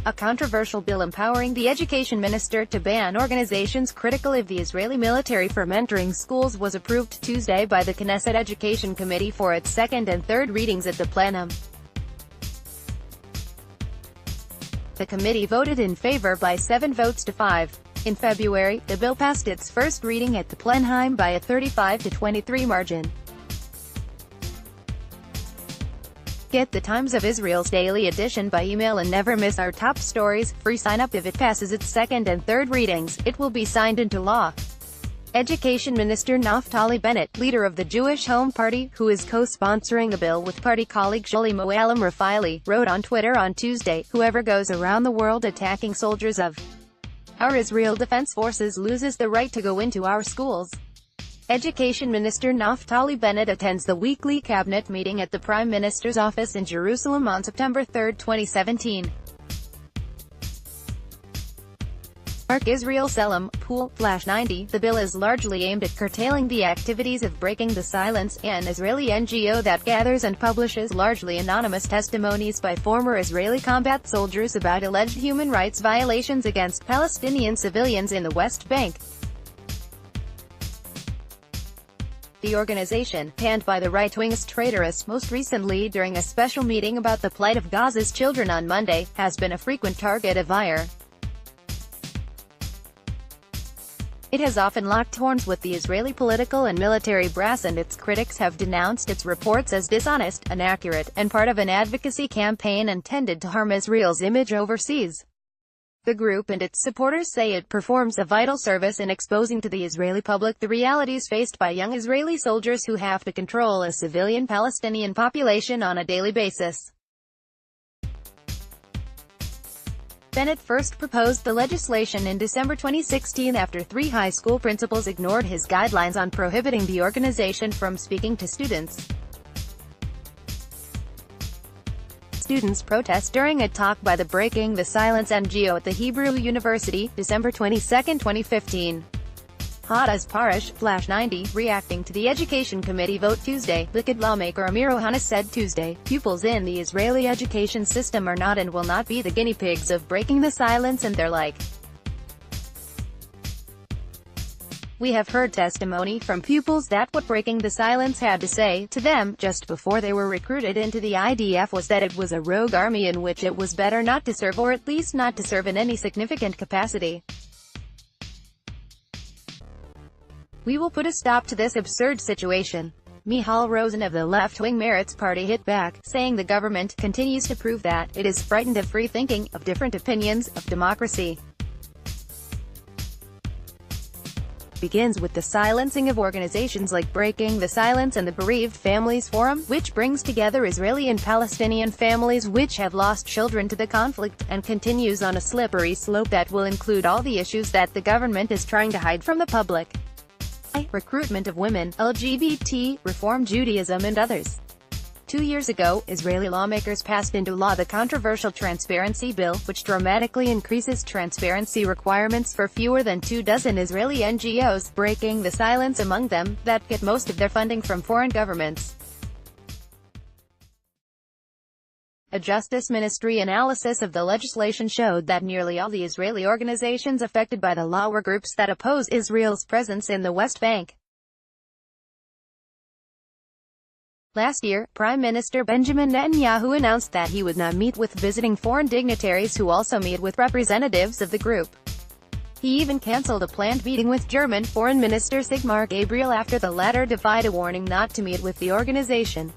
A controversial bill empowering the education minister to ban organizations critical of the Israeli military from entering schools was approved Tuesday by the Knesset Education Committee for its second and third readings at the plenum. The committee voted in favor by 7 votes to 5. In February, the bill passed its first reading at the plenum by a 35-23 margin. Get the Times of Israel's daily edition by email and never miss our top stories. Free sign-up. If it passes its second and third readings, it will be signed into law. Education Minister Naftali Bennett, leader of the Jewish Home Party, who is co-sponsoring the bill with party colleague Shlomo Moalem-Rafaeli, wrote on Twitter on Tuesday, "Whoever goes around the world attacking soldiers of our Israel Defense Forces loses the right to go into our schools." Education Minister Naftali Bennett attends the weekly cabinet meeting at the Prime Minister's office in Jerusalem on September 3, 2017. Mark Israel Selim, Pool, Flash 90. The bill is largely aimed at curtailing the activities of Breaking the Silence, an Israeli NGO that gathers and publishes largely anonymous testimonies by former Israeli combat soldiers about alleged human rights violations against Palestinian civilians in the West Bank. The organization, panned by the right-wing, is traitorous. Most recently during a special meeting about the plight of Gaza's children on Monday, has been a frequent target of ire. It has often locked horns with the Israeli political and military brass, and its critics have denounced its reports as dishonest, inaccurate, and part of an advocacy campaign intended to harm Israel's image overseas. The group and its supporters say it performs a vital service in exposing to the Israeli public the realities faced by young Israeli soldiers who have to control a civilian Palestinian population on a daily basis. Bennett first proposed the legislation in December 2016 after 3 high school principals ignored his guidelines on prohibiting the organization from speaking to students. Students protest during a talk by the Breaking the Silence NGO at the Hebrew University, December 22, 2015. Hadas Parish, Flash 90, reacting to the Education Committee vote Tuesday, Likud lawmaker Amir Ohana said Tuesday, "Pupils in the Israeli education system are not and will not be the guinea pigs of Breaking the Silence and their like. We have heard testimony from pupils that what Breaking the Silence had to say to them, just before they were recruited into the IDF, was that it was a rogue army in which it was better not to serve, or at least not to serve in any significant capacity. We will put a stop to this absurd situation." Michal Rosen of the left-wing Meretz party hit back, saying the government continues to prove that it is frightened of free thinking, of different opinions, of democracy. Begins with the silencing of organizations like Breaking the Silence and the Bereaved Families Forum, which brings together Israeli and Palestinian families which have lost children to the conflict, and continues on a slippery slope that will include all the issues that the government is trying to hide from the public. Recruitment of women, LGBT, Reform Judaism and others. 2 years ago, Israeli lawmakers passed into law the controversial Transparency Bill, which dramatically increases transparency requirements for fewer than 24 Israeli NGOs, Breaking the Silence among them, that get most of their funding from foreign governments. A Justice Ministry analysis of the legislation showed that nearly all the Israeli organizations affected by the law were groups that oppose Israel's presence in the West Bank. Last year, Prime Minister Benjamin Netanyahu announced that he would not meet with visiting foreign dignitaries who also meet with representatives of the group. He even cancelled a planned meeting with German Foreign Minister Sigmar Gabriel after the latter defied a warning not to meet with the organization.